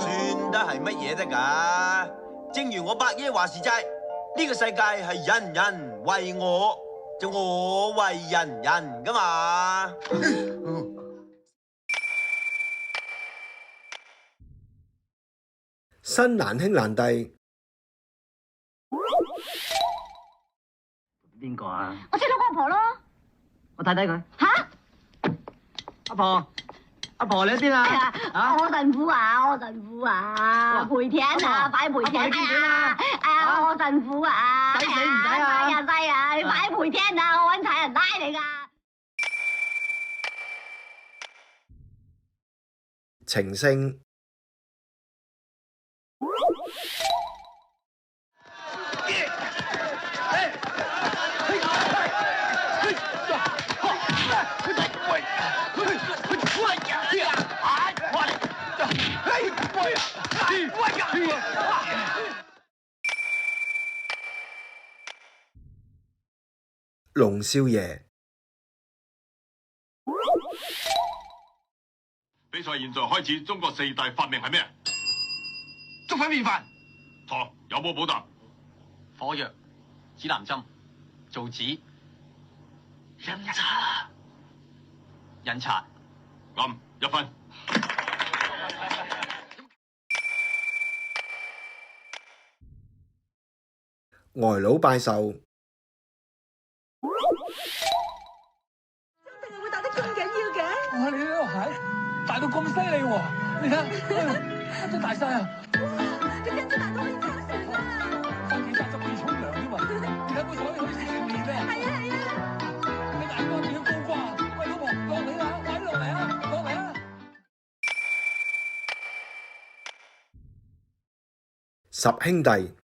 算得係乜嘢得㗎？正如我伯爺話事齋，呢個世界係人人為我，就我為人人㗎嘛。新難兄難弟。邊個啊？我識到個阿婆咯。我睇睇佢。吓？阿婆你喺邊啊？啊！我神父啊！我神父啊！賠田啊！快賠田啊！我神父啊！使死唔使啊？使啊！你快賠田啊！我揾賊人拉你㗎。情聖。龍少爺。比賽現在開始，中國四大發明係咩？粥粉麵飯。錯，有冇補答？火藥、指南針、造紙、印刷、印刷。啱，1分。呆佬拜壽。真係會打得咁緊要嘅？哇！你呢個蟹大到咁犀利喎！你睇，真大晒啊！哇！隻珍珠大到可以叉船啊！翻幾扎就可以沖涼添嘛！你睇杯水可以食成年嘅。係啊！你大哥你要高瓜，喂老婆落嚟啦！快啲落嚟啊！落嚟啊十兄弟。